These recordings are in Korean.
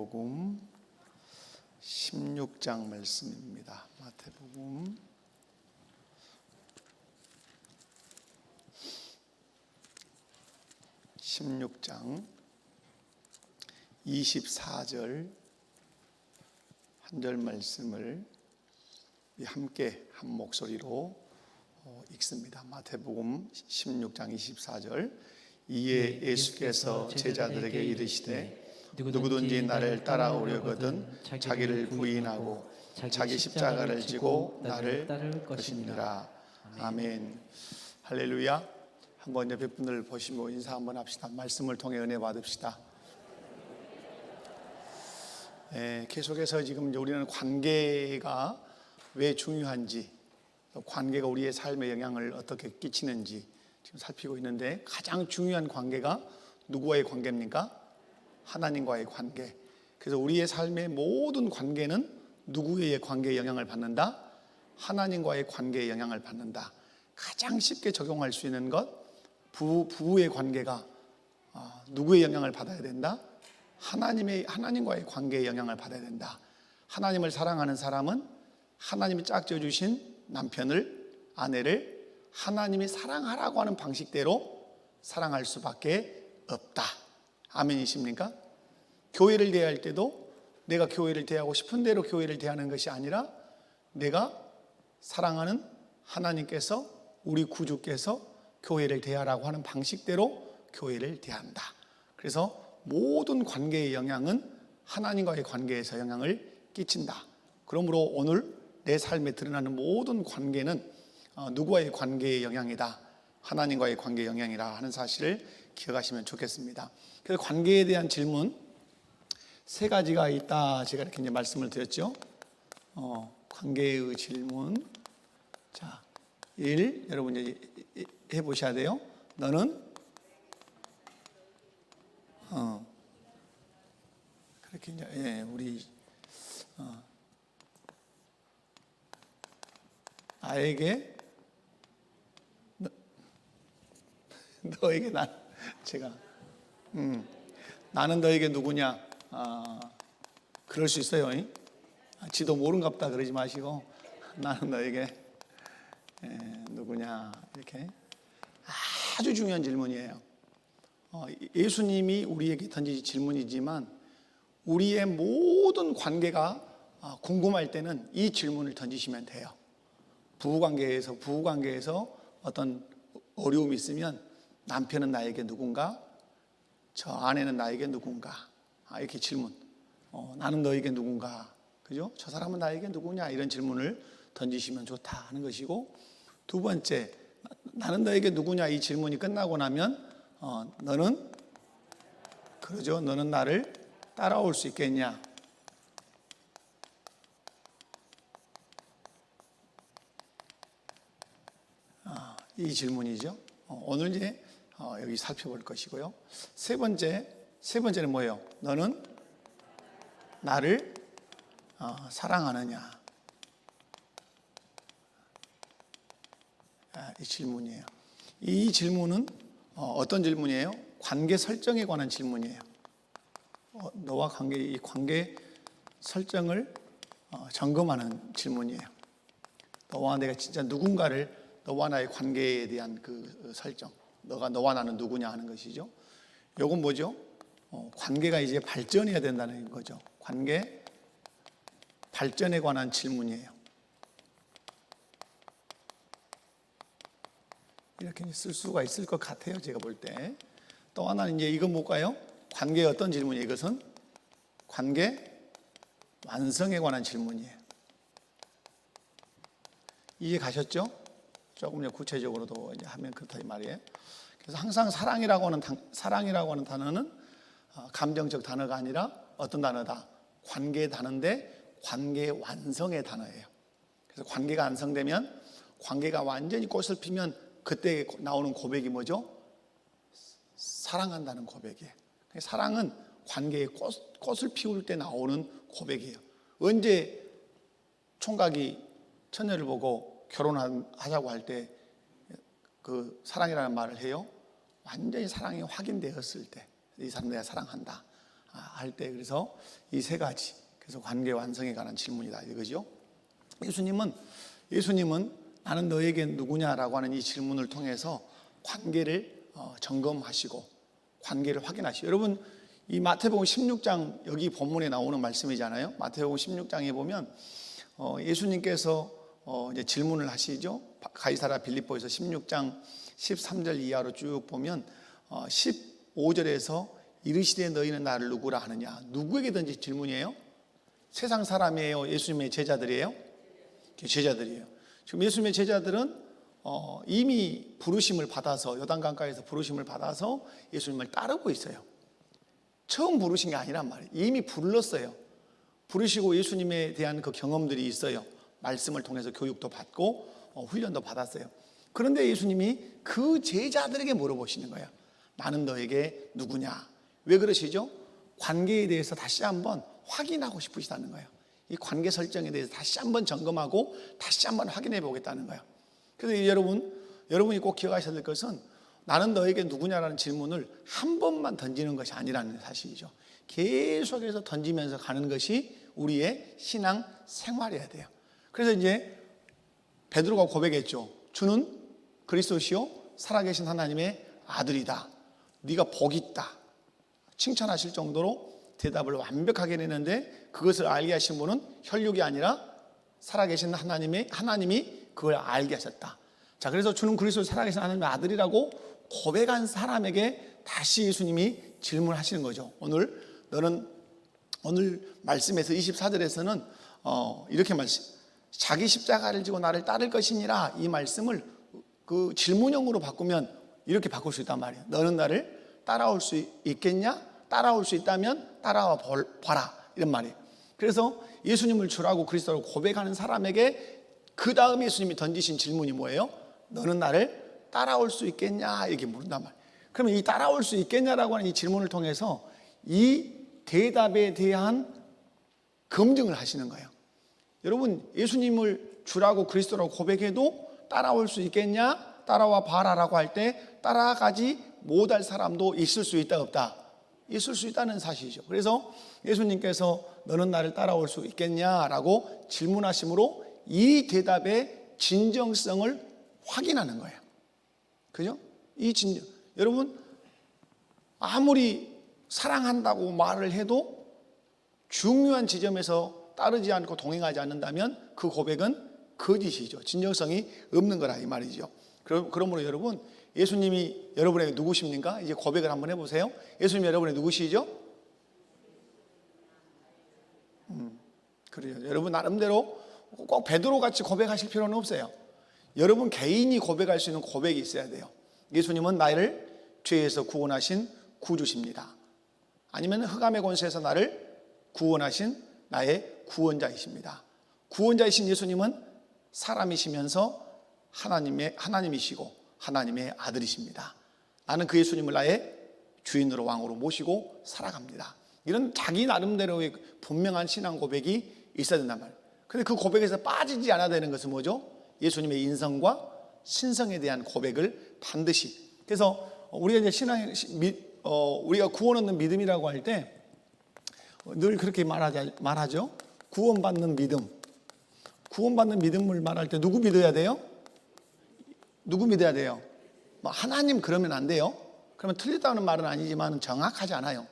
마태복음 16장 말씀입니다. 마태복음 16장 24절 한 절 말씀을 함께 한 목소리로 읽습니다. 마태복음 16장 24절. 이에 예수께서 제자들에게 이르시되 누구든지 나를 따라오려거든 자기를 부인하고 자기 십자가를 지고 나를 따를 것이니라. 아멘. 할렐루야. 한번 옆에 분들 보시고 인사 한번 합시다. 말씀을 통해 은혜 받읍시다. 계속해서 지금 우리는 관계가 왜 중요한지, 또 관계가 우리의 삶에 영향을 어떻게 끼치는지 지금 살피고 있는데, 가장 중요한 관계가 누구와의 관계입니까? 하나님과의 관계. 그래서 우리의 삶의 모든 관계는 누구의 관계에 영향을 받는다? 하나님과의 관계에 영향을 받는다. 가장 쉽게 적용할 수 있는 것, 부부의 관계가 누구의 영향을 받아야 된다? 하나님과의 관계에 영향을 받아야 된다. 하나님을 사랑하는 사람은 하나님이 짝지어 주신 남편을, 아내를 하나님이 사랑하라고 하는 방식대로 사랑할 수밖에 없다. 아멘이십니까? 교회를 대할 때도 내가 교회를 대하고 싶은 대로 교회를 대하는 것이 아니라 내가 사랑하는 하나님께서, 우리 구주께서 교회를 대하라고 하는 방식대로 교회를 대한다. 그래서 모든 관계의 영향은 하나님과의 관계에서 영향을 끼친다. 그러므로 오늘 내 삶에 드러나는 모든 관계는 누구와의 관계의 영향이다? 하나님과의 관계의 영향이라 하는 사실을 기억하시면 좋겠습니다. 그래서 관계에 대한 질문 세 가지가 있다. 제가 이렇게 이제 말씀을 드렸죠. 관계의 질문. 자, 1. 여러분 이제 해보셔야 돼요. 너는 그렇게 이제 우리 나에게 너에게 제가 나는 너에게 누구냐? 그럴 수 있어요. 지도 모른갑다 그러지 마시고 나는 너에게 누구냐? 이렇게 아주 중요한 질문이에요. 예수님이 우리에게 던진 질문이지만 우리의 모든 관계가 궁금할 때는 이 질문을 던지시면 돼요. 부부관계에서 어떤 어려움이 있으면 남편은 나에게 누군가? 저 아내는 나에게 누군가? 이렇게 질문. 나는 너에게 누군가? 그죠? 저 사람은 나에게 누구냐? 이런 질문을 던지시면 좋다 하는 것이고, 두 번째, 나는 너에게 누구냐? 이 질문이 끝나고 나면 너는 그러죠? 너는 나를 따라올 수 있겠냐? 이 질문이죠. 오늘 이제 여기 살펴볼 것이고요. 세 번째는 뭐예요? 너는 나를 사랑하느냐? 이 질문이에요. 이 질문은 어떤 질문이에요? 관계 설정에 관한 질문이에요. 너와 이 관계 설정을 점검하는 질문이에요. 너와 내가 진짜 누군가를, 너와 나의 관계에 대한 그 설정, 너와 나는 누구냐 하는 것이죠. 이건 뭐죠? 관계가 이제 발전해야 된다는 거죠. 관계 발전에 관한 질문이에요. 이렇게 쓸 수가 있을 것 같아요, 제가 볼 때. 또 하나는 이제 이건 뭘까요? 관계의 어떤 질문이에요? 이것은 관계 완성에 관한 질문이에요. 이해 가셨죠? 조금 구체적으로도 이제 하면 그렇다 이 말이에요. 그래서 항상 사랑이라고 하는 단어는 감정적 단어가 아니라 어떤 단어다? 관계의 단어인데 관계 완성의 단어예요. 그래서 관계가 완성되면, 관계가 완전히 꽃을 피면 그때 나오는 고백이 뭐죠? 사랑한다는 고백이에요. 사랑은 관계에 꽃을 피울 때 나오는 고백이에요. 언제 총각이 처녀를 보고 결혼하자고 할 때 그 사랑이라는 말을 해요? 완전히 사랑이 확인되었을 때, 이 사람 내가 사랑한다. 할 때 그래서 이 세 가지 그래서 관계 완성에 관한 질문이다 이거죠. 예수님은 나는 너에게 누구냐라고 하는 이 질문을 통해서 관계를 점검하시고 관계를 확인하시고 여러분 이 마태복음 16장 여기 본문에 나오는 말씀이잖아요. 마태복음 16장에 보면 예수님께서 이제 질문을 하시죠. 가이사랴 빌립보에서 16장 13절 이하로 쭉 보면 15절에서 이르시되 너희는 나를 누구라 하느냐. 누구에게든지 질문이에요. 세상 사람이에요? 예수님의 제자들이에요? 제자들이에요. 지금 예수님의 제자들은 이미 부르심을 받아서 요단강가에서 부르심을 받아서 예수님을 따르고 있어요. 처음 부르신 게 아니란 말이에요. 이미 불렀어요. 부르시고 예수님에 대한 그 경험들이 있어요. 말씀을 통해서 교육도 받고 훈련도 받았어요. 그런데 예수님이 그 제자들에게 물어보시는 거예요. 나는 너에게 누구냐? 왜 그러시죠? 관계에 대해서 다시 한번 확인하고 싶으시다는 거예요. 이 관계 설정에 대해서 다시 한번 점검하고 다시 한번 확인해 보겠다는 거예요. 그래서 여러분이 꼭 기억하셔야 될 것은 나는 너에게 누구냐라는 질문을 한 번만 던지는 것이 아니라는 사실이죠. 계속해서 던지면서 가는 것이 우리의 신앙 생활이어야 돼요. 그래서 이제 베드로가 고백했죠. 주는 그리스도시요 살아계신 하나님의 아들이다. 네가 복 있다. 칭찬하실 정도로 대답을 완벽하게 내는데 그것을 알게 하신 분은 혈육이 아니라 살아계신 하나님이 그걸 알게 하셨다. 자, 그래서 주는 그리스도 살아계신 하나님의 아들이라고 고백한 사람에게 다시 예수님이 질문하시는 거죠. 오늘 말씀에서 24절에서는 이렇게 자기 십자가를 지고 나를 따를 것이니라 이 말씀을 그 질문형으로 바꾸면 이렇게 바꿀 수 있단 말이에요. 너는 나를 따라올 수 있겠냐? 따라올 수 있다면 따라와 봐라 이런 말이에요. 그래서 예수님을 주라고 그리스도로 고백하는 사람에게 그 다음 예수님이 던지신 질문이 뭐예요? 너는 나를 따라올 수 있겠냐? 이렇게 물은단 말이에요. 그러면 이 따라올 수 있겠냐라고 하는 이 질문을 통해서 이 대답에 대한 검증을 하시는 거예요. 여러분 예수님을 주라고 그리스도라고 고백해도 따라올 수 있겠냐? 따라와 봐라라고 할 때 따라가지 못할 사람도 있을 수 있다 없다? 있을 수 있다는 사실이죠. 그래서 예수님께서 너는 나를 따라올 수 있겠냐라고 질문하심으로 이 대답의 진정성을 확인하는 거예요. 그죠? 여러분 아무리 사랑한다고 말을 해도 중요한 지점에서 따르지 않고 동행하지 않는다면 그 고백은 거짓이죠. 진정성이 없는 거라 이 말이죠. 그러므로 여러분 예수님이 여러분에게 누구십니까? 이제 고백을 한번 해보세요. 예수님이 여러분의 누구시죠? 그래요. 여러분 나름대로 꼭 베드로 같이 고백하실 필요는 없어요. 여러분 개인이 고백할 수 있는 고백이 있어야 돼요. 예수님은 나를 죄에서 구원하신 구주십니다. 아니면 흑암의 권세에서 나를 구원하신 나의 구원자이십니다. 구원자이신 예수님은 사람이시면서 하나님이시고 하나님의 아들이십니다. 나는 그 예수님을 나의 주인으로 왕으로 모시고 살아갑니다. 이런 자기 나름대로의 분명한 신앙 고백이 있어야 된단 말이에요. 그런데 그 고백에서 빠지지 않아야 되는 것은 뭐죠? 예수님의 인성과 신성에 대한 고백을 반드시. 그래서 우리가 이제 우리가 구원 얻는 믿음이라고 할 때 늘 그렇게 말하죠. 구원받는 믿음. 구원받는 믿음을 말할 때 누구 믿어야 돼요? 누구 믿어야 돼요? 하나님 그러면 안 돼요. 그러면 틀렸다는 말은 아니지만 정확하지 않아요.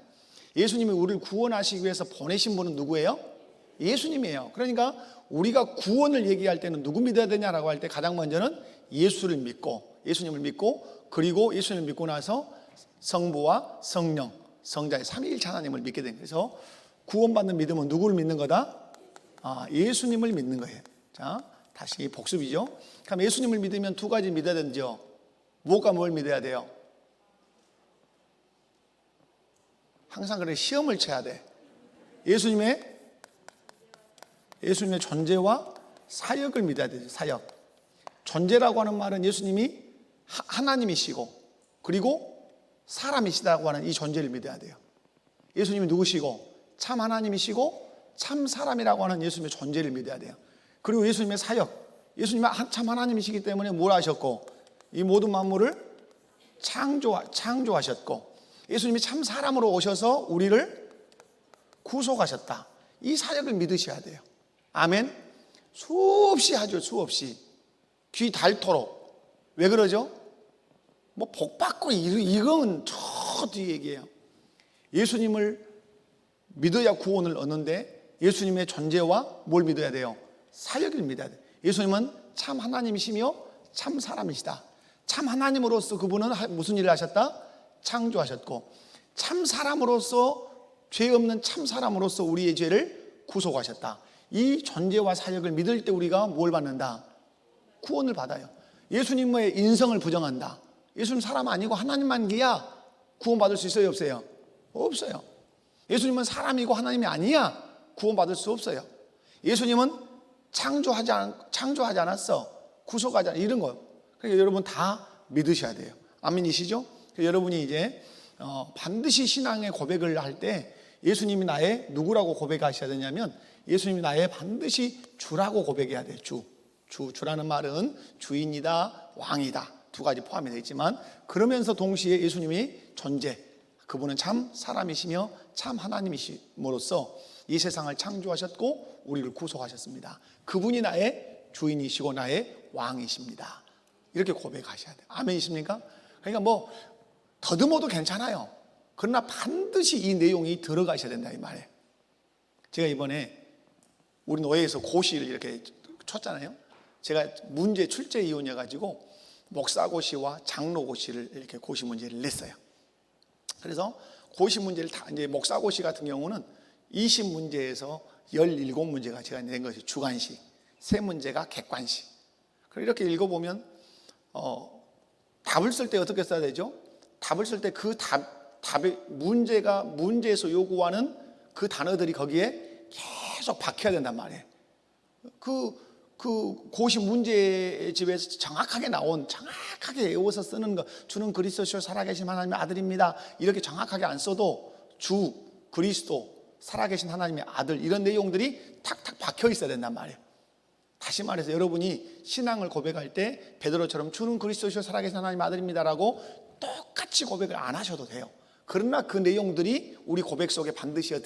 예수님이 우리를 구원하시기 위해서 보내신 분은 누구예요? 예수님이에요. 그러니까 우리가 구원을 얘기할 때는 누구 믿어야 되냐라고 할 때 가장 먼저는 예수님을 믿고 그리고 예수님을 믿고 나서 성부와 성령, 성자의 삼위일체 하나님을 믿게 된 거예요. 그래서 구원받는 믿음은 누구를 믿는 거다? 예수님을 믿는 거예요. 자, 다시 복습이죠. 그럼 예수님을 믿으면 두 가지 믿어야 되죠. 무엇과 뭘 믿어야 돼요? 항상 그래 시험을 쳐야 돼. 예수님의 존재와 사역을 믿어야 되죠. 사역. 존재라고 하는 말은 예수님이 하나님이시고 그리고 사람이시다고 하는 이 존재를 믿어야 돼요. 예수님이 누구시고 참 하나님이시고 참 사람이라고 하는 예수님의 존재를 믿어야 돼요. 그리고 예수님의 사역. 예수님이 참 하나님이시기 때문에 뭘 하셨고 이 모든 만물을 창조하셨고 예수님이 참 사람으로 오셔서 우리를 구속하셨다. 이 사역을 믿으셔야 돼요. 아멘. 수없이 하죠. 수없이. 귀 닳도록. 왜 그러죠? 뭐 복받고 이건 저 뒤에 얘기예요. 예수님을 믿어야 구원을 얻는데 예수님의 존재와 뭘 믿어야 돼요? 사역을 믿어야 돼요. 예수님은 참 하나님이시며 참 사람이시다. 참 하나님으로서 그분은 무슨 일을 하셨다? 창조하셨고, 참 사람으로서, 죄 없는 참 사람으로서 우리의 죄를 구속하셨다. 이 존재와 사역을 믿을 때 우리가 뭘 받는다? 구원을 받아요. 예수님의 인성을 부정한다. 예수님 사람 아니고 하나님만 기야 구원받을 수 있어요? 없어요? 없어요. 예수님은 사람이고 하나님이 아니야 구원받을 수 없어요. 예수님은 창조하지 않았어. 구속하지 않았어. 이런 거요. 그러니까 여러분 다 믿으셔야 돼요. 아멘이시죠? 여러분이 이제 반드시 신앙의 고백을 할 때 예수님이 나의 누구라고 고백하셔야 되냐면 예수님이 나의 반드시 주라고 고백해야 돼요. 주라는 말은 주인이다, 왕이다 두 가지 포함이 되어 있지만 그러면서 동시에 예수님이 존재, 그분은 참 사람이시며 참 하나님이심으로써 이 세상을 창조하셨고 우리를 구속하셨습니다. 그분이 나의 주인이시고 나의 왕이십니다. 이렇게 고백하셔야 돼요. 아멘이십니까? 그러니까 뭐 더듬어도 괜찮아요. 그러나 반드시 이 내용이 들어가셔야 된다 이 말이에요. 제가 이번에 우리 노예에서 고시를 이렇게 쳤잖아요. 제가 문제 출제 이혼이어가지고 목사고시와 장로고시를 이렇게 고시 문제를 냈어요. 그래서 고시 문제를 다 이제 목사고시 같은 경우는 20문제에서 17문제가 제가 낸 것이 주관식, 3문제가 객관식. 그럼 이렇게 읽어보면 답을 쓸 때 어떻게 써야 되죠? 답을 쓸 때 그 답의 문제에서 요구하는 그 단어들이 거기에 계속 박혀야 된단 말이에요. 그 고시 문제집에서 정확하게 외워서 쓰는 거, 주는 그리스도시요 살아계신 하나님의 아들입니다. 이렇게 정확하게 안 써도 주, 그리스도, 살아계신 하나님의 아들 이런 내용들이 탁탁 박혀 있어야 된단 말이에요. 다시 말해서 여러분이 신앙을 고백할 때 베드로처럼 주는 그리스도시요 살아계신 하나님의 아들입니다라고 똑같이 고백을 안 하셔도 돼요. 그러나 그 내용들이 우리 고백 속에 반드시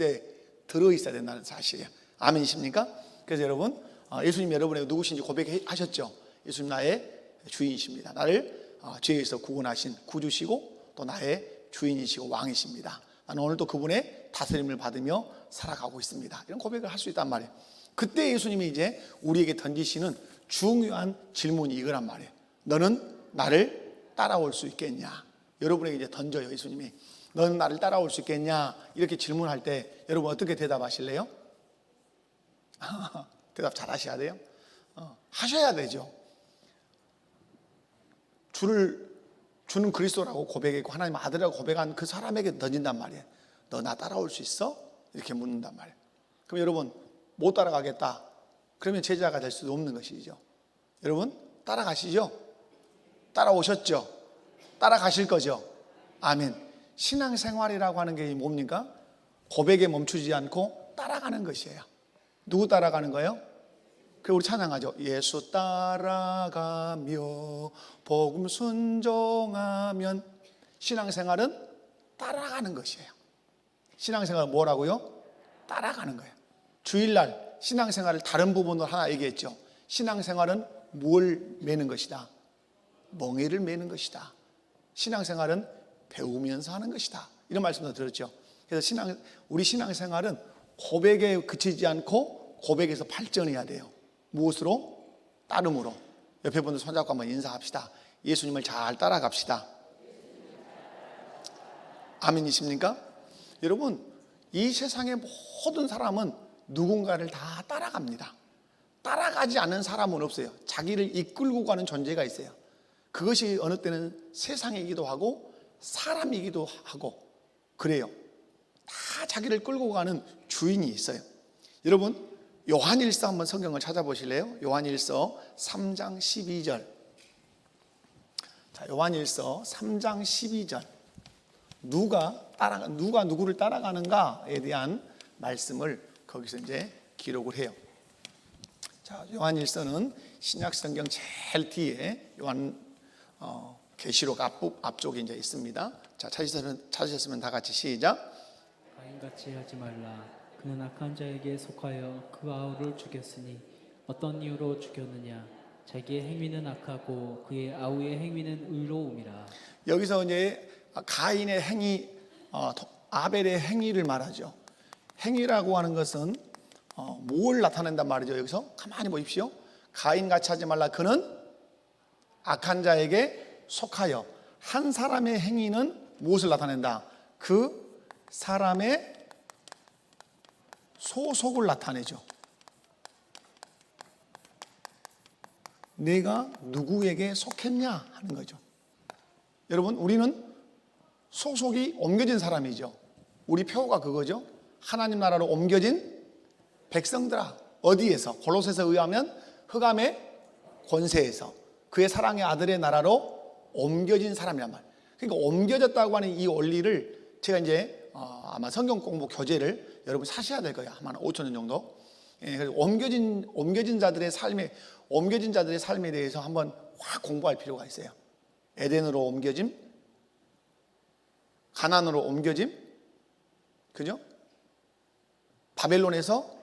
들어있어야 된다는 사실이에요. 아멘이십니까? 그래서 여러분 예수님 여러분에게 누구신지 고백하셨죠? 예수님 나의 주인이십니다. 나를 죄에서 구원하신 구주시고 또 나의 주인이시고 왕이십니다. 나는 오늘도 그분의 다스림을 받으며 살아가고 있습니다. 이런 고백을 할 수 있단 말이에요. 그때 예수님이 이제 우리에게 던지시는 중요한 질문이 이거란 말이에요. 너는 나를 따라올 수 있겠냐? 여러분에게 이제 던져요. 예수님이 너는 나를 따라올 수 있겠냐? 이렇게 질문할 때 여러분 어떻게 대답하실래요? 대답 잘 하셔야 돼요. 하셔야 되죠. 주는 그리스도라고 고백했고 하나님 아들이라고 고백한 그 사람에게 던진단 말이에요. 너 나 따라올 수 있어? 이렇게 묻는단 말이에요. 그럼 여러분 못 따라가겠다. 그러면 제자가 될 수도 없는 것이죠. 여러분 따라가시죠? 따라오셨죠? 따라가실 거죠? 아멘. 신앙생활이라고 하는 게 뭡니까? 고백에 멈추지 않고 따라가는 것이에요. 누구 따라가는 거예요? 그리고 우리 찬양하죠. 예수 따라가며 복음 순종하면. 신앙생활은 따라가는 것이에요. 신앙생활은 뭐라고요? 따라가는 거예요. 주일날 신앙생활을 다른 부분으로 하나 얘기했죠. 신앙생활은 뭘 매는 것이다? 멍에를 매는 것이다. 신앙생활은 배우면서 하는 것이다. 이런 말씀도 들었죠. 그래서 우리 신앙생활은 고백에 그치지 않고 고백에서 발전해야 돼요. 무엇으로? 따름으로. 옆에 분들 손잡고 한번 인사합시다. 예수님을 잘 따라갑시다. 아멘이십니까? 여러분 이 세상의 모든 사람은 누군가를 다 따라갑니다. 따라가지 않는 사람은 없어요. 자기를 이끌고 가는 존재가 있어요. 그것이 어느 때는 세상이기도 하고 사람이기도 하고 그래요. 다 자기를 끌고 가는 주인이 있어요. 여러분 요한일서 한번 성경을 찾아보실래요? 요한일서 3장 12절. 자, 요한일서 3장 12절. 누가 누구를 따라가는가에 대한 말씀을 거기서 이제 기록을 해요. 자, 요한일서는 신약 성경 제일 뒤에 계시록 앞쪽에 이제 있습니다. 자, 찾으셨으면 다 같이 시작. 가인같이 하지 말라. 그는 악한 자에게 속하여 그 아우를 죽였으니 어떤 이유로 죽였느냐? 자기의 행위는 악하고 그의 아우의 행위는 의로움이라. 여기서 이제 가인의 행위, 아벨의 행위를 말하죠. 행위라고 하는 것은 뭘 나타낸단 말이죠. 여기서 가만히 보십시오. 가인같이 하지 말라. 그는 악한 자에게 속하여. 한 사람의 행위는 무엇을 나타낸다? 그 사람의 소속을 나타내죠. 내가 누구에게 속했냐 하는 거죠. 여러분, 우리는 소속이 옮겨진 사람이죠. 우리 표가 그거죠. 하나님 나라로 옮겨진 백성들아. 어디에서? 골로새서 의하면 흑암의 권세에서 그의 사랑의 아들의 나라로 옮겨진 사람이란 말. 그러니까 옮겨졌다고 하는 이 원리를 제가 이제 아마 성경 공부 교재를 여러분 사셔야 될 거예요. 아마 5,000원 정도. 예, 그래서 옮겨진 자들의 삶에 대해서 한번 확 공부할 필요가 있어요. 에덴으로 옮겨짐, 가나안으로 옮겨짐, 그죠? 바벨론에서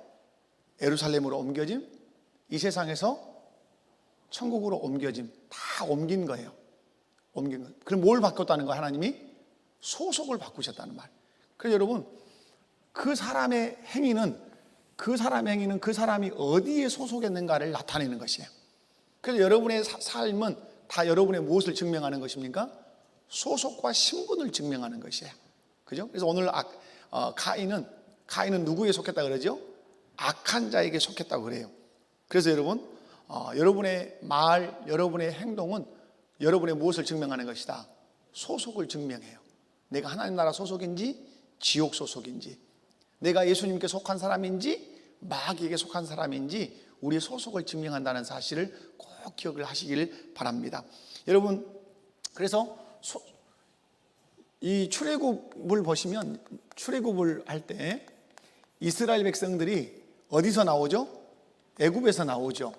예루살렘으로 옮겨짐, 이 세상에서 천국으로 옮겨짐, 다 옮긴 거예요. 옮긴 거. 그럼 뭘 바꿨다는 거? 하나님이 소속을 바꾸셨다는 말. 그래서 여러분, 그 사람의 행위는 그 사람이 어디에 소속했는가를 나타내는 것이에요. 그래서 여러분의 삶은 다 여러분의 무엇을 증명하는 것입니까? 소속과 신분을 증명하는 것이에요. 그죠? 그래서 오늘 가인은 누구에 속했다 그러죠? 악한 자에게 속했다고 그래요. 그래서 여러분, 여러분의 말, 여러분의 행동은 여러분의 무엇을 증명하는 것이다? 소속을 증명해요. 내가 하나님 나라 소속인지 지옥 소속인지, 내가 예수님께 속한 사람인지 마귀에게 속한 사람인지 우리의 소속을 증명한다는 사실을 꼭 기억을 하시길 바랍니다. 여러분, 그래서 이 출애굽을 보시면, 출애굽을 할 때 이스라엘 백성들이 어디서 나오죠? 애굽에서 나오죠.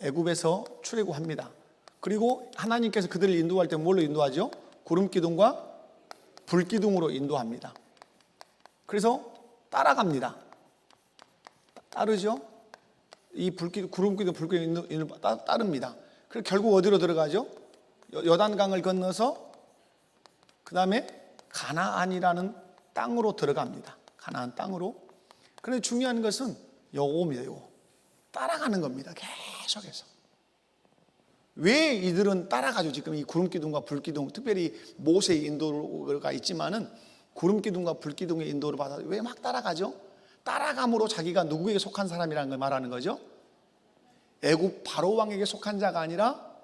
애굽에서 출애굽합니다. 그리고 하나님께서 그들을 인도할 때 뭘로 인도하죠? 구름기둥과 불기둥으로 인도합니다. 그래서 따라갑니다. 따르죠? 이 구름기둥, 불기둥 따릅니다. 그리고 결국 어디로 들어가죠? 요단강을 건너서 그 다음에 가나안이라는 땅으로 들어갑니다. 가나안 땅으로. 그런데 중요한 것은 요겁니다. 요거. 따라가는 겁니다. 계속해서. 왜 이들은 따라가죠? 지금 이 구름기둥과 불기둥, 특별히 모세의 인도가 있지만은 구름기둥과 불기둥의 인도를 받아서 왜 막 따라가죠? 따라감으로 자기가 누구에게 속한 사람이라는 걸 말하는 거죠. 애굽 바로 왕에게 속한 자가 아니라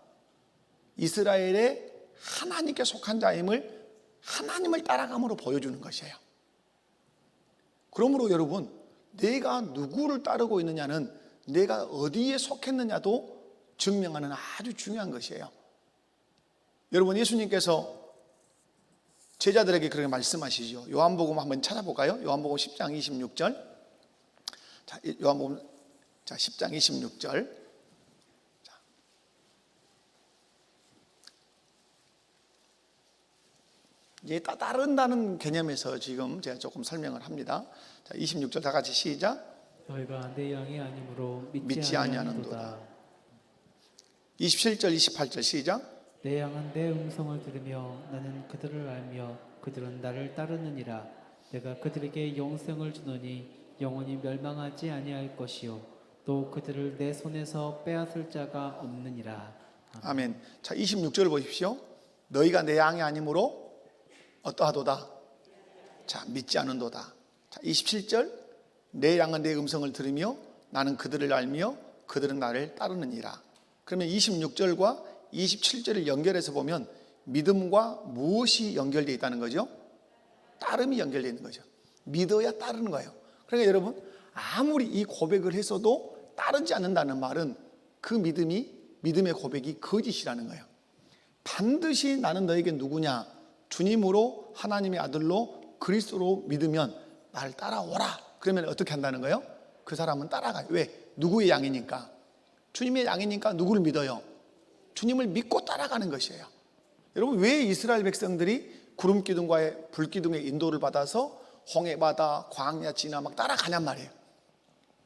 이스라엘의 하나님께 속한 자임을 하나님을 따라감으로 보여주는 것이에요. 그러므로 여러분, 내가 누구를 따르고 있느냐는 내가 어디에 속했느냐도 증명하는 아주 중요한 것이에요. 여러분, 예수님께서 제자들에게 그렇게 말씀하시죠. 요한복음 한번 찾아볼까요? 요한복음 10장 26절. 자, 요한복음 10장 26절. 이제 따른다는 개념에서 지금 제가 조금 설명을 합니다. 자, 26절 다 같이 시작. 너희가 내 양이 아니므로 믿지 아니하는도다. 27절 28절 시작. 내 양은 내 음성을 들으며 나는 그들을 알며 그들은 나를 따르느니라. 내가 그들에게 영생을 주노니 영원히 멸망하지 아니할 것이요 또 그들을 내 손에서 빼앗을 자가 없느니라. 아멘. 자, 26절 보십시오. 너희가 내 양이 아니므로 어떠하도다? 자, 믿지 않은도다. 자, 27절. 내 양은 내 음성을 들으며 나는 그들을 알며 그들은 나를 따르느니라. 그러면 26절과 27절을 연결해서 보면 믿음과 무엇이 연결되어 있다는 거죠? 따름이 연결되어 있는 거죠. 믿어야 따르는 거예요. 그러니까 여러분, 아무리 이 고백을 했어도 따르지 않는다는 말은 그 믿음의 고백이 거짓이라는 거예요. 반드시 나는 너에게 누구냐? 주님으로, 하나님의 아들로, 그리스도로 믿으면 나를 따라오라. 그러면 어떻게 한다는 거예요? 그 사람은 따라가요. 왜? 누구의 양이니까. 주님의 양이니까 누구를 믿어요? 주님을 믿고 따라가는 것이에요. 여러분, 왜 이스라엘 백성들이 구름기둥과의 불기둥의 인도를 받아서 홍해바다, 광야 지나 막 따라가냔 말이에요.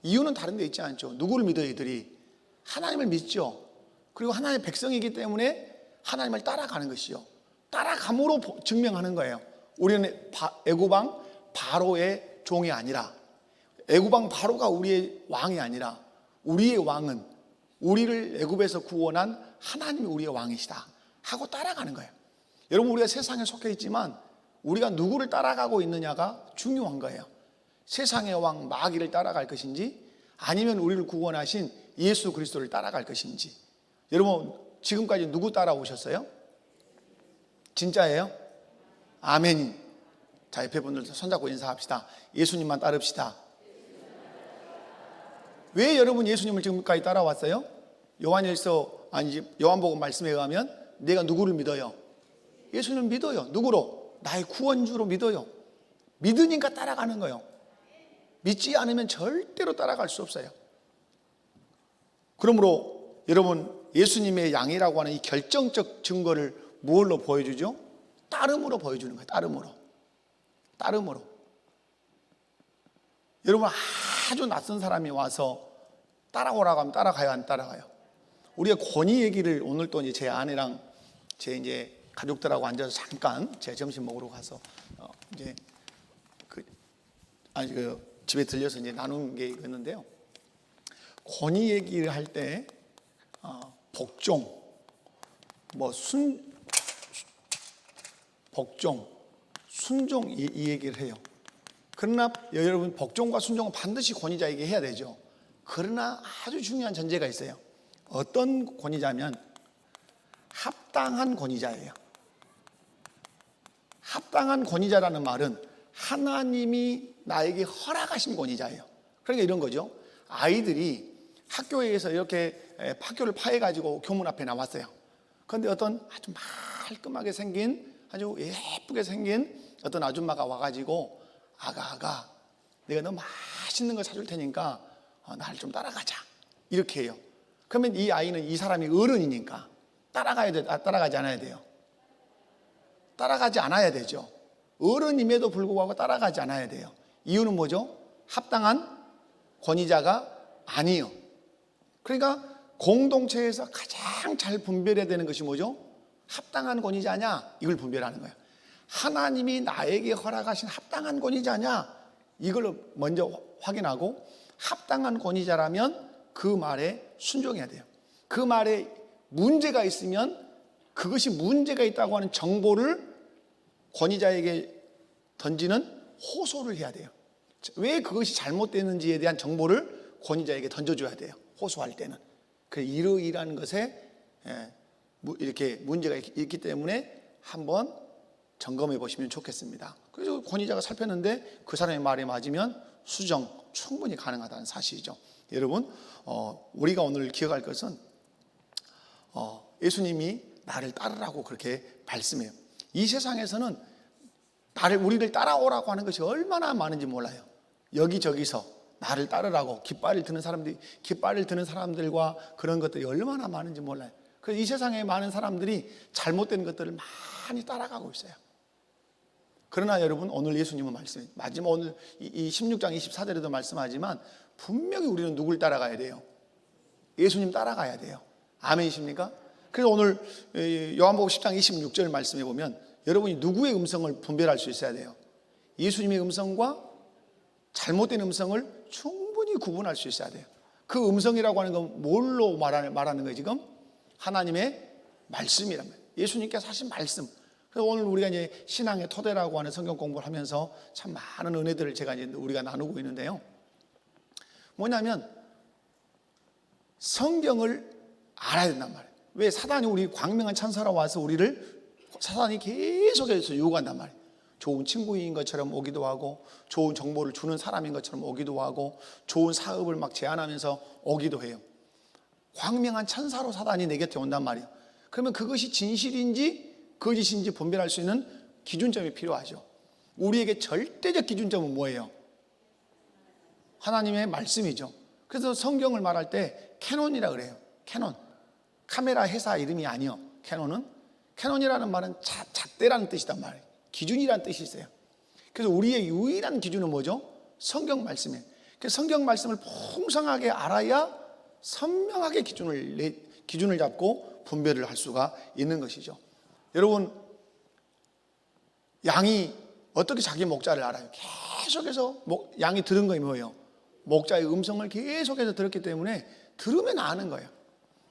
이유는 다른 데 있지 않죠. 누구를 믿어요? 이들이 하나님을 믿죠. 그리고 하나님의 백성이기 때문에 하나님을 따라가는 것이요, 따라감으로 증명하는 거예요. 우리는 애굽왕 바로의 종이 아니라, 애굽왕 바로가 우리의 왕이 아니라, 우리의 왕은 우리를 애굽에서 구원한 하나님이 우리의 왕이시다 하고 따라가는 거예요. 여러분, 우리가 세상에 속해 있지만 우리가 누구를 따라가고 있느냐가 중요한 거예요. 세상의 왕 마귀를 따라갈 것인지, 아니면 우리를 구원하신 예수 그리스도를 따라갈 것인지. 여러분, 지금까지 누구 따라오셨어요? 진짜예요? 아멘. 자, 옆에 분들도 손잡고 인사합시다. 예수님만 따릅시다. 왜 여러분 예수님을 지금까지 따라왔어요? 요한복음 말씀에 의하면 내가 누구를 믿어요? 예수님을 믿어요. 누구로? 나의 구원주로 믿어요. 믿으니까 따라가는 거예요. 믿지 않으면 절대로 따라갈 수 없어요. 그러므로 여러분, 예수님의 양이라고 하는 이 결정적 증거를 무엇로 보여주죠? 따름으로 보여주는 거예요. 따름으로. 여러분, 아주 낯선 사람이 와서 따라오라고 하면 따라가요, 안 따라가요? 우리가 권위 얘기를 오늘 또 이제 제 아내랑 제 이제 가족들하고 앉아서 잠깐 제 점심 먹으러 가서 이제 집에 들려서 이제 나눈 게 있는데요. 권위 얘기를 할 때 복종, 순종 이 얘기를 해요. 그러나 여러분, 복종과 순종은 반드시 권위자에게 해야 되죠. 그러나 아주 중요한 전제가 있어요. 어떤 권위자면 합당한 권위자예요. 합당한 권위자라는 말은 하나님이 나에게 허락하신 권위자예요. 그러니까 이런 거죠. 아이들이 학교에서 이렇게 학교를 파해가지고 교문 앞에 나왔어요. 그런데 어떤 아주 말끔하게 생긴, 아주 예쁘게 생긴 어떤 아줌마가 와가지고, 아가 내가 너 맛있는 거 사줄 테니까 나를 좀 따라가자, 이렇게 해요. 그러면 이 아이는, 이 사람이 어른이니까 따라가야 돼, 따라가지 않아야 돼요? 따라가지 않아야 되죠. 어른임에도 불구하고 따라가지 않아야 돼요. 이유는 뭐죠? 합당한 권위자가 아니에요. 그러니까 공동체에서 가장 잘 분별해야 되는 것이 뭐죠? 합당한 권위자냐, 이걸 분별하는 거예요. 하나님이 나에게 허락하신 합당한 권위자냐, 이걸 먼저 확인하고, 합당한 권위자라면 그 말에 순종해야 돼요. 그 말에 문제가 있으면 그것이 문제가 있다고 하는 정보를 권위자에게 던지는 호소를 해야 돼요. 왜 그것이 잘못되는지에 대한 정보를 권위자에게 던져줘야 돼요. 호소할 때는. 이러이러한 것에 이렇게 문제가 있기 때문에 한번 점검해 보시면 좋겠습니다. 그래서 권위자가 살폈는데 그 사람의 말에 맞으면 수정 충분히 가능하다는 사실이죠. 여러분, 우리가 오늘 기억할 것은 예수님이 나를 따르라고 그렇게 말씀해요. 이 세상에서는 우리를 따라오라고 하는 것이 얼마나 많은지 몰라요. 여기저기서 나를 따르라고 깃발을 드는 사람들과 그런 것들이 얼마나 많은지 몰라요. 그래서 이 세상에 많은 사람들이 잘못된 것들을 많이 따라가고 있어요. 그러나 여러분, 오늘 예수님은 마지막 오늘 이 16장 24절에도 말씀하지만 분명히 우리는 누굴 따라가야 돼요? 예수님 따라가야 돼요. 아멘이십니까? 그래서 오늘 요한복음 10장 26절 말씀해 보면 여러분이 누구의 음성을 분별할 수 있어야 돼요? 예수님의 음성과 잘못된 음성을 충분히 구분할 수 있어야 돼요. 그 음성이라고 하는 건 뭘로 말하는 거예요 지금? 하나님의 말씀이란 말이에요. 예수님께서 하신 말씀. 그래서 오늘 우리가 이제 신앙의 토대라고 하는 성경 공부를 하면서 참 많은 은혜들을 우리가 나누고 있는데요. 뭐냐면 성경을 알아야 된단 말이에요. 왜? 사단이 우리 광명한 천사로 와서 사단이 계속해서 유혹한단 말이에요. 좋은 친구인 것처럼 오기도 하고, 좋은 정보를 주는 사람인 것처럼 오기도 하고, 좋은 사업을 막 제안하면서 오기도 해요. 광명한 천사로 사단이 내 곁에 온단 말이에요. 그러면 그것이 진실인지 거짓인지 분별할 수 있는 기준점이 필요하죠. 우리에게 절대적 기준점은 뭐예요? 하나님의 말씀이죠. 그래서 성경을 말할 때 캐논이라 그래요. 캐논. 카메라 회사 이름이 아니요. 캐논이라는 말은 잣대라는 뜻이단 말이에요. 기준이라는 뜻이 있어요. 그래서 우리의 유일한 기준은 뭐죠? 성경 말씀이에요. 그래서 성경 말씀을 풍성하게 알아야 선명하게 기준을 잡고 분별을 할 수가 있는 것이죠. 여러분, 양이 어떻게 자기 목자를 알아요? 계속해서 양이 들은 거예요. 뭐예요? 목자의 음성을 계속해서 들었기 때문에 들으면 아는 거예요.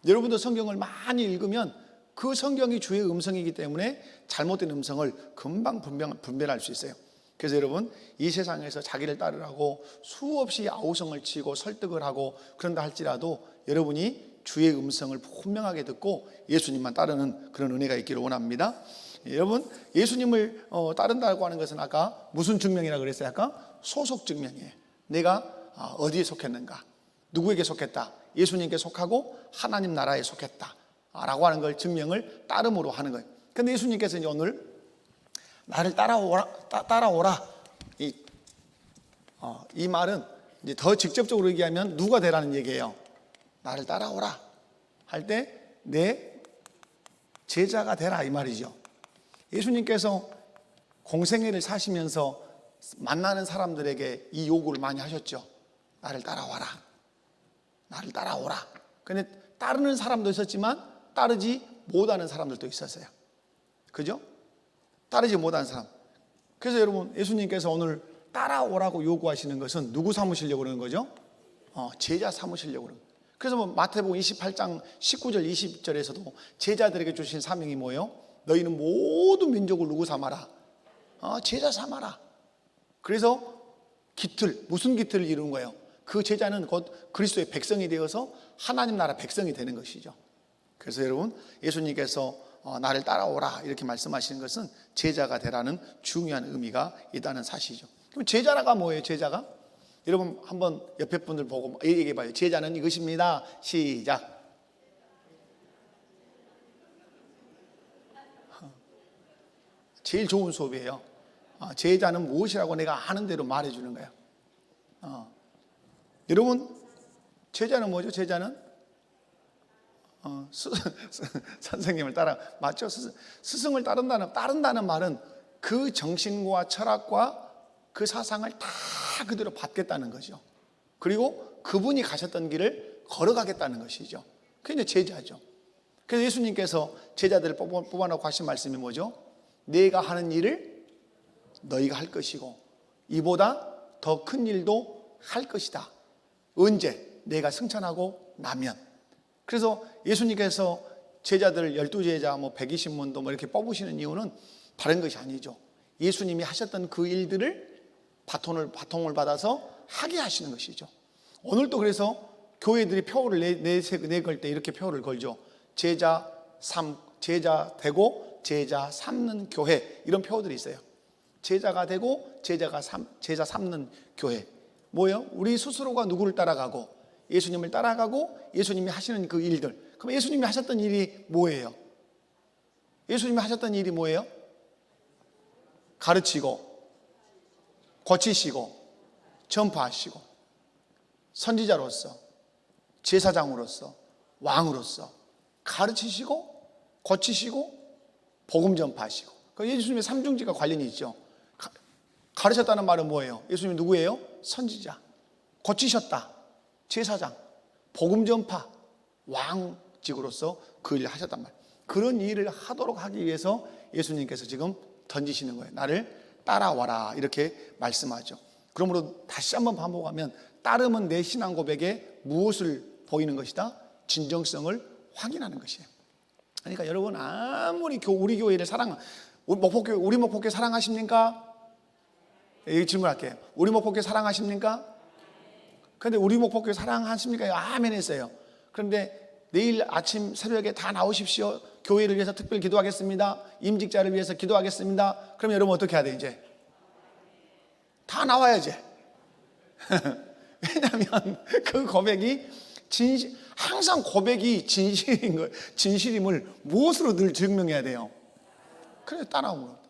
여러분도 성경을 많이 읽으면 그 성경이 주의 음성이기 때문에 잘못된 음성을 금방 분별할 수 있어요. 그래서 여러분, 이 세상에서 자기를 따르라고 수없이 아우성을 치고 설득을 하고 그런다 할지라도 여러분이 주의 음성을 분명하게 듣고 예수님만 따르는 그런 은혜가 있기를 원합니다. 여러분, 예수님을 따른다고 하는 것은 아까 무슨 증명이라고 그랬어요? 아까 소속 증명이에요. 내가 어디에 속했는가, 누구에게 속했다, 예수님께 속하고 하나님 나라에 속했다 라고 하는 걸 증명을 따름으로 하는 거예요. 그런데 예수님께서 이제 오늘 나를 따라오라 이 말은 이제 더 직접적으로 얘기하면 누가 되라는 얘기예요. 나를 따라오라 할 때 내 제자가 되라 이 말이죠. 예수님께서 공생애를 사시면서 만나는 사람들에게 이 요구를 많이 하셨죠. 나를 따라와라, 나를 따라오라. 근데 따르는 사람도 있었지만 따르지 못하는 사람들도 있었어요. 그죠? 따르지 못하는 사람. 그래서 여러분, 예수님께서 오늘 따라오라고 요구하시는 것은 누구 삼으시려고 그러는 거죠? 제자 삼으시려고 그러는 거예요. 그래서 마태복음 28장 19절 20절에서도 제자들에게 주신 사명이 뭐예요? 너희는 모든 민족을 누구 삼아라? 제자 삼아라. 그래서 무슨 기틀을 이루는 거예요? 그 제자는 곧 그리스도의 백성이 되어서 하나님 나라 백성이 되는 것이죠. 그래서 여러분, 예수님께서 나를 따라오라 이렇게 말씀하시는 것은 제자가 되라는 중요한 의미가 있다는 사실이죠. 그럼 제자가 뭐예요? 제자가? 여러분 한번 옆에 분들 보고 얘기해 봐요. 제자는 이것입니다. 시작. 제일 좋은 수업이에요. 제자는 무엇이라고 내가 아는 대로 말해주는 거예요. 여러분, 제자는 뭐죠? 제자는 선생님을 따라, 맞죠? 스승을 따른다는 말은 그 정신과 철학과 그 사상을 다 그대로 받겠다는 거죠. 그리고 그분이 가셨던 길을 걸어가겠다는 것이죠. 그게 이제 제자죠. 그래서 예수님께서 제자들을 뽑아놓고 하신 말씀이 뭐죠? 내가 하는 일을 너희가 할 것이고 이보다 더 큰 일도 할 것이다. 언제? 내가 승천하고 나면. 그래서 예수님께서 제자들 12제자 120문도 이렇게 뽑으시는 이유는 다른 것이 아니죠. 예수님이 하셨던 그 일들을 바통을 받아서 하게 하시는 것이죠. 오늘도 그래서 교회들이 표를 내걸 때 이렇게 표를 걸죠. 제자 되고 제자 삼는 교회, 이런 표들이 있어요. 제자가 되고 제자 삼는 교회. 뭐예요? 우리 스스로가 누구를 따라가고 예수님을 따라가고 예수님이 하시는 그 일들. 그럼 예수님이 하셨던 일이 뭐예요? 예수님이 하셨던 일이 뭐예요? 가르치고 고치시고 전파하시고 선지자로서 제사장으로서 왕으로서 가르치시고 고치시고 복음 전파하시고. 예수님의 삼중지가 관련이 있죠. 가르쳤다는 말은 뭐예요? 예수님이 누구예요? 선지자. 고치셨다. 제사장. 복음 전파. 왕직으로서 그 일을 하셨단 말이에요. 그런 일을 하도록 하기 위해서 예수님께서 지금 던지시는 거예요. 나를 따라와라 이렇게 말씀하죠. 그러므로 다시 한번 반복하면 따름은 내 신앙 고백에 무엇을 보이는 것이다? 진정성을 확인하는 것이에요. 그러니까 여러분, 아무리 우리 교회를 우리 목포교회 사랑하십니까? 이 질문할게요. 우리 목포교회 사랑하십니까? 그런데 우리 목포교회 사랑하십니까? 아멘 했어요. 그런데 내일 아침 새벽에 다 나오십시오. 교회를 위해서 특별히 기도하겠습니다. 임직자를 위해서 기도하겠습니다. 그럼 여러분 어떻게 해야 돼? 이제 다 나와야지. 왜냐하면 그 고백이 항상 고백이 진실임을 무엇으로 늘 증명해야 돼요? 그래, 따라오는.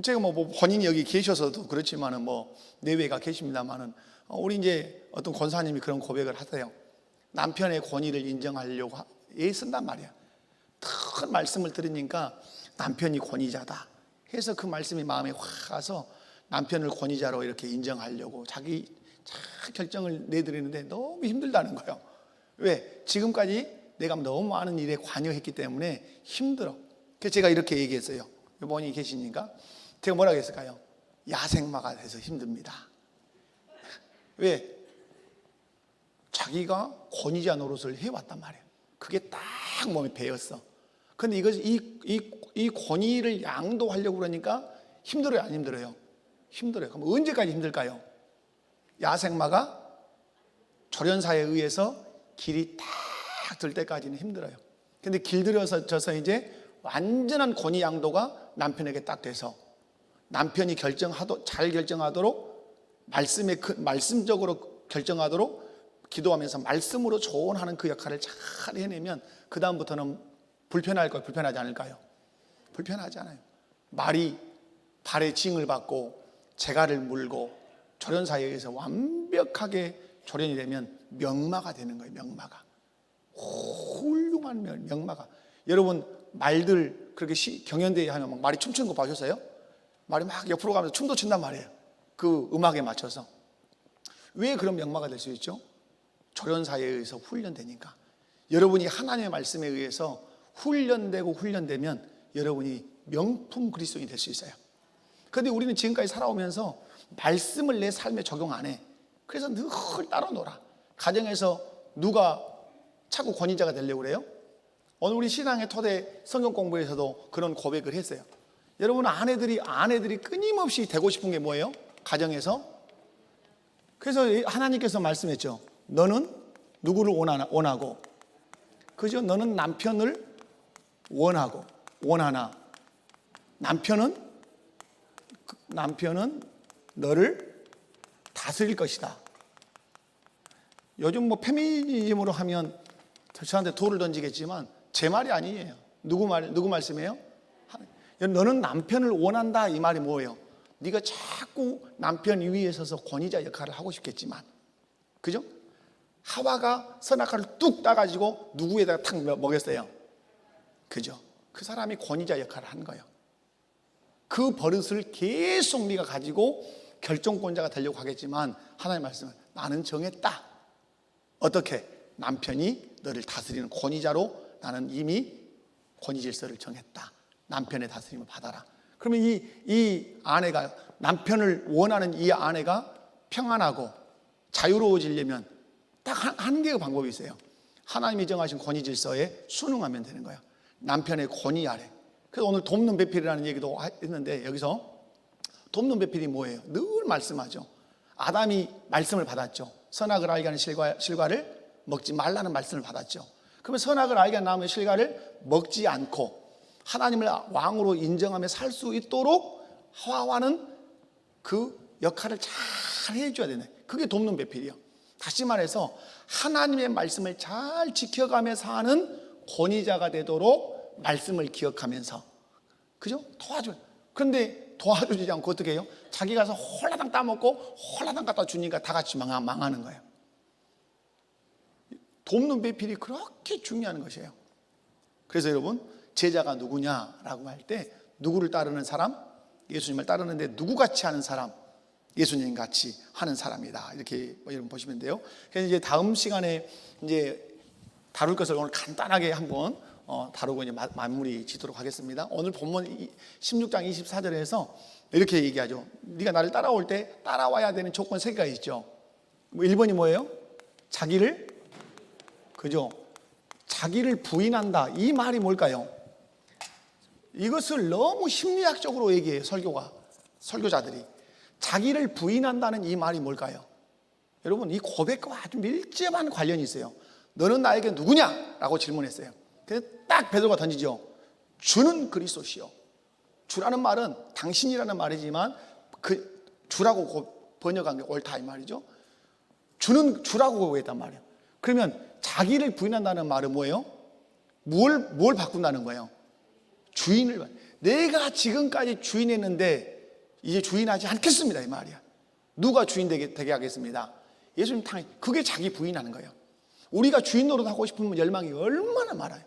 제가 본인이 여기 계셔서도 그렇지만은 내외가 계십니다만은 우리 이제 어떤 권사님이 그런 고백을 하세요. 남편의 권위를 인정하려고 애쓴단 말이야. 큰 말씀을 들으니까 남편이 권위자다 해서 그 말씀이 마음에 확 가서 남편을 권위자로 이렇게 인정하려고 자기 결정을 내드리는데 너무 힘들다는 거예요. 왜? 지금까지 내가 너무 많은 일에 관여했기 때문에 힘들어. 그래서 제가 이렇게 얘기했어요. 이분이 계시니까 제가 뭐라고 했을까요? 야생마가 돼서 힘듭니다. 왜? 자기가 권위자 노릇을 해왔단 말이에요. 그게 딱 몸에 배었어. 근데 이 권위를 양도하려고 그러니까 힘들어요, 안 힘들어요? 힘들어요. 그럼 언제까지 힘들까요? 야생마가 조련사에 의해서 길이 딱 들 때까지는 힘들어요. 근데 길들여져서 이제 완전한 권위 양도가 남편에게 딱 돼서 남편이 잘 결정하도록 말씀적으로 결정하도록 기도하면서 말씀으로 조언하는 그 역할을 잘 해내면 그 다음부터는 불편할까요? 불편하지 않을까요? 불편하지 않아요. 말이 발에 징을 받고 재갈을 물고 조련사에 의해서 완벽하게 조련이 되면 명마가 되는 거예요. 명마가. 훌륭한 명마가. 여러분 말들 그렇게 경연대회 하면 막 말이 춤추는 거 봐주셨어요? 말이 막 옆으로 가면서 춤도 춘단 말이에요. 그 음악에 맞춰서. 왜 그런 명마가 될 수 있죠? 조련사에 의해서 훈련되니까. 여러분이 하나님의 말씀에 의해서 훈련되면 여러분이 명품 그리스도인이 될 수 있어요. 그런데 우리는 지금까지 살아오면서 말씀을 내 삶에 적용 안 해. 그래서 늘 따로 놀아. 가정에서 누가 자꾸 권위자가 되려고 그래요? 오늘 우리 신앙의 토대 성경 공부에서도 그런 고백을 했어요. 여러분 아내들이 끊임없이 되고 싶은 게 뭐예요? 가정에서. 그래서 하나님께서 말씀했죠. 너는 누구를 원하고, 그죠? 너는 남편을 원하나 남편은 너를 다스릴 것이다. 요즘 뭐 페미니즘으로 하면 저한테 돌을 던지겠지만 제 말이 아니에요. 누구 말씀이에요? 너는 남편을 원한다 이 말이 뭐예요? 네가 자꾸 남편 위에 서서 권위자 역할을 하고 싶겠지만, 그죠? 하와가 선악과를 뚝 따가지고 누구에다가 탁 먹였어요. 그죠? 그 사람이 권위자 역할을 한 거예요. 그 버릇을 계속 네가 가지고 결정권자가 되려고 하겠지만 하나님 말씀은 나는 정했다. 어떻게? 남편이 너를 다스리는 권위자로 나는 이미 권위 질서를 정했다. 남편의 다스림을 받아라. 그러면 이 아내가, 남편을 원하는 이 아내가 평안하고 자유로워지려면 딱 한 개의 방법이 있어요. 하나님이 정하신 권위 질서에 순응하면 되는 거예요. 남편의 권위 아래. 그래서 오늘 돕는 배필이라는 얘기도 했는데, 여기서 돕는 배필이 뭐예요? 늘 말씀하죠. 아담이 말씀을 받았죠. 선악을 알게 하는 실과를 먹지 말라는 말씀을 받았죠. 그러면 선악을 알게 하는 나무의 실과를 먹지 않고 하나님을 왕으로 인정하며 살 수 있도록 하와는 그 역할을 잘 해줘야 되네. 그게 돕는 배필이에요. 다시 말해서 하나님의 말씀을 잘 지켜가며 사는 권위자가 되도록 말씀을 기억하면서, 그죠? 도와줘요. 그런데 도와주지 않고 어떻게 해요? 자기 가서 홀라당 따먹고 홀라당 갖다 주니까 다 같이 망하는 거예요. 돕는 배필이 그렇게 중요한 것이에요. 그래서 여러분, 제자가 누구냐라고 할 때 누구를 따르는 사람? 예수님을 따르는데 누구같이 하는 사람? 예수님 같이 하는 사람이다. 이렇게 여러분 보시면 돼요. 그래서 이제 다음 시간에 이제 다룰 것을 오늘 간단하게 한번 다루고 이제 마무리 짓도록 하겠습니다. 오늘 본문 16장 24절에서 이렇게 얘기하죠. 네가 나를 따라올 때 따라와야 되는 조건 3개가 있죠. 1번이 뭐예요? 자기를, 그죠? 자기를 부인한다. 이 말이 뭘까요? 이것을 너무 심리학적으로 얘기해요. 설교자들이. 자기를 부인한다는 이 말이 뭘까요? 여러분, 이 고백과 아주 밀접한 관련이 있어요. 너는 나에게 누구냐? 라고 질문했어요. 그래서 딱 베드로가 던지죠. 주는 그리스도시요. 주라는 말은 당신이라는 말이지만 그 주라고 번역한 게 옳다 이 말이죠. 주라고 했단 말이에요. 그러면 자기를 부인한다는 말은 뭐예요? 뭘 바꾼다는 거예요? 주인을. 내가 지금까지 주인했는데 이제 주인하지 않겠습니다 이 말이야. 누가 주인 되게 하겠습니다? 예수님 당연히. 그게 자기 부인하는 거예요. 우리가 주인 노릇하고 싶으면 열망이 얼마나 많아요.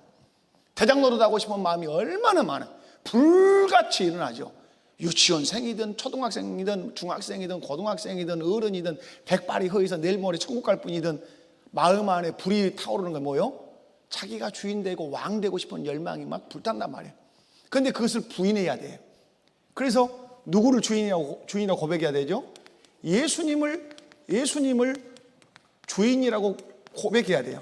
대장 노릇하고 싶은 마음이 얼마나 많아요. 불같이 일어나죠. 유치원생이든 초등학생이든 중학생이든 고등학생이든 어른이든 백발이 허해서 내일 모레 천국 갈 뿐이든 마음 안에 불이 타오르는 건 뭐예요? 자기가 주인 되고 왕 되고 싶은 열망이 막 불탄단 말이에요. 그런데 그것을 부인해야 돼요. 그래서 누구를 주인이라고 고백해야 되죠? 예수님을 주인이라고 고백해야 돼요.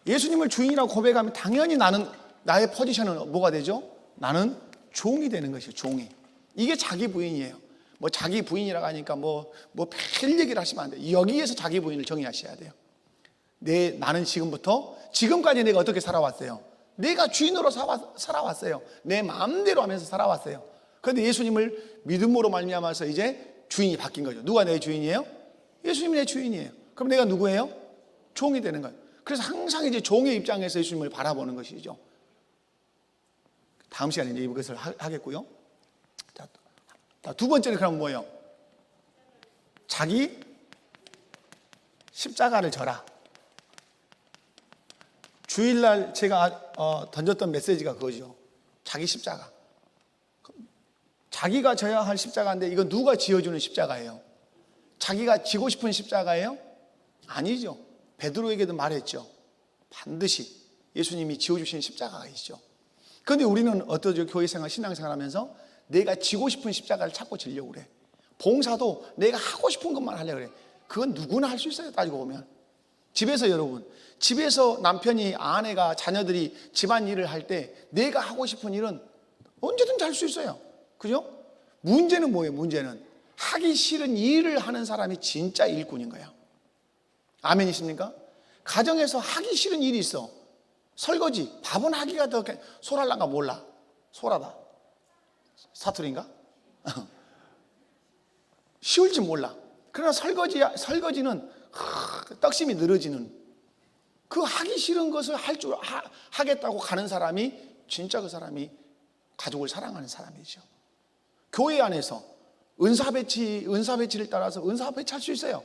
예수님을 주인이라고 고백하면 당연히 나의 포지션은 뭐가 되죠? 나는 종이 되는 것이에요. 종이. 이게 자기 부인이에요. 뭐 자기 부인이라고 하니까 별 얘기를 하시면 안 돼요. 여기에서 자기 부인을 정의하셔야 돼요. 나는 지금까지 내가 어떻게 살아왔어요? 내가 주인으로 살아왔어요. 내 마음대로 하면서 살아왔어요. 그런데 예수님을 믿음으로 말미암아서 이제 주인이 바뀐 거죠. 누가 내 주인이에요? 예수님이 내 주인이에요. 그럼 내가 누구예요? 종이 되는 거예요. 그래서 항상 이제 종의 입장에서 예수님을 바라보는 것이죠. 다음 시간에 이제 이것을 하겠고요. 자, 두 번째는 그럼 뭐예요? 자기 십자가를 져라. 주일날 제가 던졌던 메시지가 그거죠. 자기 십자가. 자기가 져야 할 십자가인데 이건 누가 지어주는 십자가예요? 자기가 지고 싶은 십자가예요? 아니죠. 베드로에게도 말했죠. 반드시 예수님이 지어주신 십자가가 있죠. 그런데 우리는 어떠죠? 교회생활, 신앙생활 하면서 내가 지고 싶은 십자가를 찾고 지려고 그래. 봉사도 내가 하고 싶은 것만 하려고 그래. 그건 누구나 할 수 있어요. 따지고 보면. 집에서 남편이, 아내가, 자녀들이 집안일을 할 때 내가 하고 싶은 일은 언제든지 할 수 있어요. 그죠? 문제는 뭐예요? 문제는 하기 싫은 일을 하는 사람이 진짜 일꾼인 거야. 아멘이십니까? 가정에서 하기 싫은 일이 있어. 설거지, 밥은 하기가 더 소랄란가 몰라. 소라다. 사투리인가? 쉬울지 몰라. 그러나 설거지는 떡심이 늘어지는, 그 하기 싫은 것을 하겠다고 가는 사람이 진짜 그 사람이 가족을 사랑하는 사람이죠. 교회 안에서 은사 배치를 따라서 은사 배치할 수 있어요.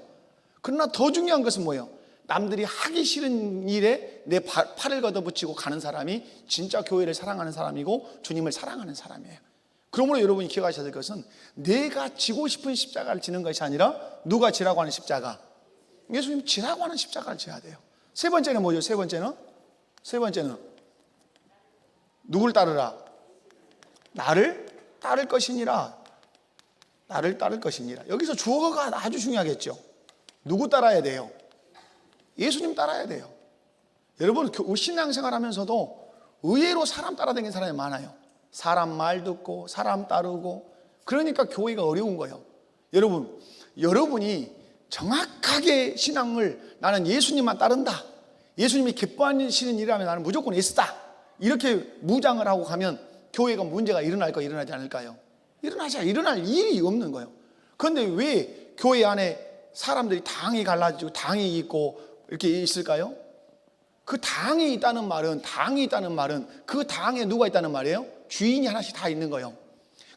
그러나 더 중요한 것은 뭐예요? 남들이 하기 싫은 일에 내 팔을 걷어붙이고 가는 사람이 진짜 교회를 사랑하는 사람이고 주님을 사랑하는 사람이에요. 그러므로 여러분이 기억하셔야 될 것은 내가 지고 싶은 십자가를 지는 것이 아니라 누가 지라고 하는 십자가? 예수님 지라고 하는 십자가를 지어야 돼요. 세 번째는 뭐죠? 세 번째는 누굴 따르라? 나를 따를 것이니라. 나를 따를 것이니라. 여기서 주어가 아주 중요하겠죠. 누구 따라야 돼요? 예수님 따라야 돼요. 여러분 신앙생활 하면서도 의외로 사람 따라다니는 사람이 많아요. 사람 말 듣고 사람 따르고, 그러니까 교회가 어려운 거예요. 여러분이 정확하게 신앙을, 나는 예수님만 따른다, 예수님이 기뻐하시는 일이라면 나는 무조건 예수다, 이렇게 무장을 하고 가면 교회가 문제가 일어날까 일어나지 않을까요? 일어날 일이 없는 거예요. 그런데 왜 교회 안에 사람들이 당이 갈라지고 당이 있고 이렇게 있을까요? 그 당이 있다는 말은 그 당에 누가 있다는 말이에요? 주인이 하나씩 다 있는 거예요.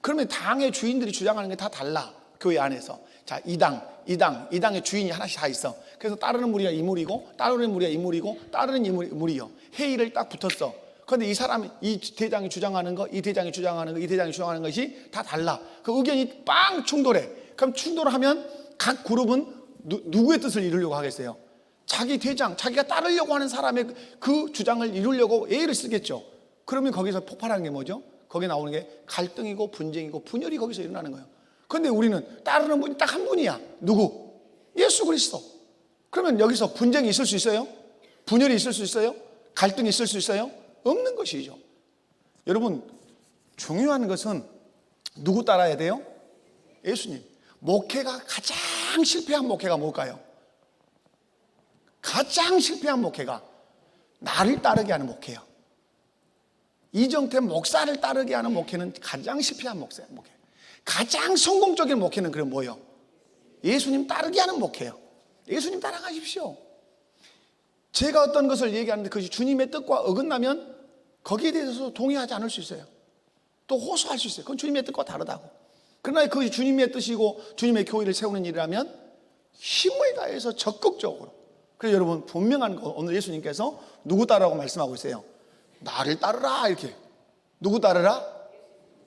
그러면 당의 주인들이 주장하는 게 다 달라. 교회 안에서. 자, 이 당의 주인이 하나씩 다 있어. 그래서 따르는 무리가 이 무리고, 따르는 무리가 이 무리고, 따르는 이 무리요. 회의를 딱 붙었어. 그런데 이 대장이 주장하는 거, 이 대장이 주장하는 거, 이 대장이 주장하는 것이 다 달라. 그 의견이 빵 충돌해. 그럼 충돌하면 각 그룹은 누구의 뜻을 이루려고 하겠어요? 자기 대장, 자기가 따르려고 하는 사람의 그 주장을 이루려고 A를 쓰겠죠. 그러면 거기서 폭발하는 게 뭐죠? 거기 나오는 게 갈등이고 분쟁이고 분열이 거기서 일어나는 거예요. 그런데 우리는 따르는 분이 딱 한 분이야. 누구? 예수 그리스도. 그러면 여기서 분쟁이 있을 수 있어요? 분열이 있을 수 있어요? 갈등이 있을 수 있어요? 없는 것이죠. 여러분, 중요한 것은 누구 따라야 돼요? 예수님. 목회가 가장 실패한 목회가 뭘까요? 가장 실패한 목회가 나를 따르게 하는 목회예요. 이정태 목사를 따르게 하는 목회는 가장 실패한 목회. 가장 성공적인 목회는 그럼 뭐예요? 예수님 따르게 하는 목회예요. 예수님 따라가십시오. 제가 어떤 것을 얘기하는데 그것이 주님의 뜻과 어긋나면 거기에 대해서 동의하지 않을 수 있어요. 또 호소할 수 있어요. 그건 주님의 뜻과 다르다고. 그러나 그것이 주님의 뜻이고 주님의 교회를 세우는 일이라면 힘을 다해서 적극적으로. 그래서 여러분 분명한 거, 오늘 예수님께서 누구 따르라고 말씀하고 있어요? 나를 따르라, 이렇게. 누구 따르라?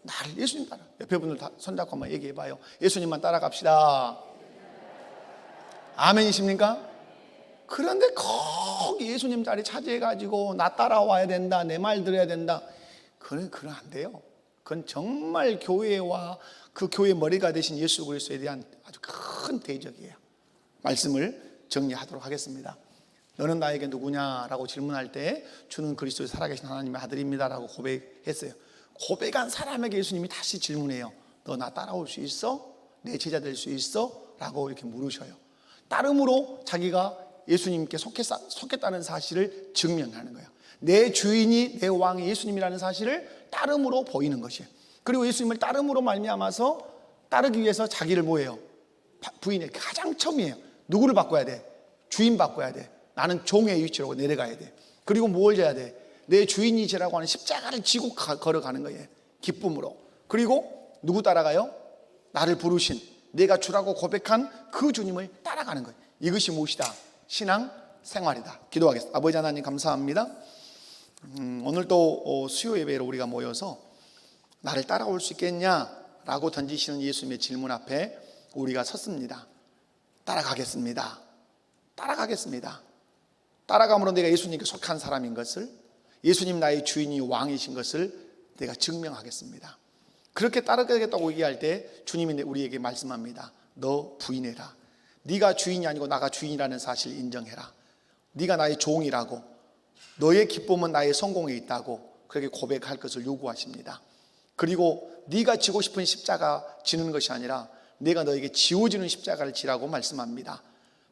나를 예수님 따라. 옆에 분들 다 손잡고 한번 얘기해 봐요. 예수님만 따라갑시다. 아멘이십니까? 그런데 거기 예수님 자리 차지해가지고 나 따라와야 된다, 내 말 들어야 된다, 그건 안 돼요. 그건 정말 교회와 그 교회 머리가 되신 예수 그리스도에 대한 아주 큰 대적이에요. 말씀을 정리하도록 하겠습니다. 너는 나에게 누구냐라고 질문할 때 주는 그리스도의 살아계신 하나님의 아들입니다라고 고백했어요. 고백한 사람에게 예수님이 다시 질문해요. 너 나 따라올 수 있어? 내 제자 될 수 있어? 라고 이렇게 물으셔요. 따름으로 자기가 예수님께 속했다는 사실을 증명하는 거예요. 내 주인이 내 왕이 예수님이라는 사실을 따름으로 보이는 것이에요. 그리고 예수님을 따름으로 말미암아서 따르기 위해서 자기를 뭐예요? 부인해. 가장 처음이에요. 누구를 바꿔야 돼? 주인 바꿔야 돼. 나는 종의 위치로 내려가야 돼. 그리고 뭘 져야 돼? 내 주인이 지라고 하는 십자가를 지고 걸어가는 거예요. 기쁨으로. 그리고 누구 따라가요? 나를 부르신, 내가 주라고 고백한 그 주님을 따라가는 거예요. 이것이 무엇이다? 신앙 생활이다. 기도하겠습니다. 아버지 하나님 감사합니다. 오늘 또 수요 예배로 우리가 모여서 나를 따라올 수 있겠냐라고 던지시는 예수님의 질문 앞에 우리가 섰습니다. 따라가겠습니다. 따라가겠습니다. 따라감으로 내가 예수님께 속한 사람인 것을, 예수님 나의 주인이 왕이신 것을 내가 증명하겠습니다. 그렇게 따라가겠다고 얘기할 때 주님이 우리에게 말씀합니다. 너 부인해라. 네가 주인이 아니고 나가 주인이라는 사실을 인정해라. 네가 나의 종이라고, 너의 기쁨은 나의 성공에 있다고 그렇게 고백할 것을 요구하십니다. 그리고 네가 지고 싶은 십자가 지는 것이 아니라 내가 너에게 지워지는 십자가를 지라고 말씀합니다.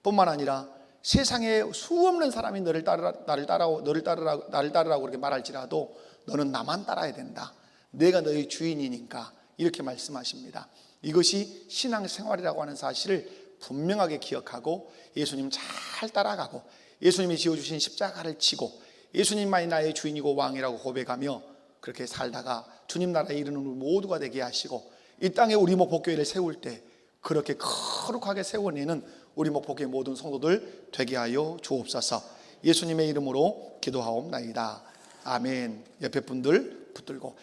뿐만 아니라 세상에 수없는 사람이 나를 따르라고 그렇게 말할지라도 너는 나만 따라야 된다. 내가 너의 주인이니까 이렇게 말씀하십니다. 이것이 신앙생활이라고 하는 사실을 분명하게 기억하고 예수님 잘 따라가고 예수님이 지어주신 십자가를 지고 예수님만이 나의 주인이고 왕이라고 고백하며 그렇게 살다가 주님 나라에 이르는 우리 모두가 되게 하시고 이 땅에 우리 목포교회를 세울 때 그렇게 거룩하게 세워내는 우리 목포교회 모든 성도들 되게 하여 주옵소서. 예수님의 이름으로 기도하옵나이다. 아멘. 옆에 분들 붙들고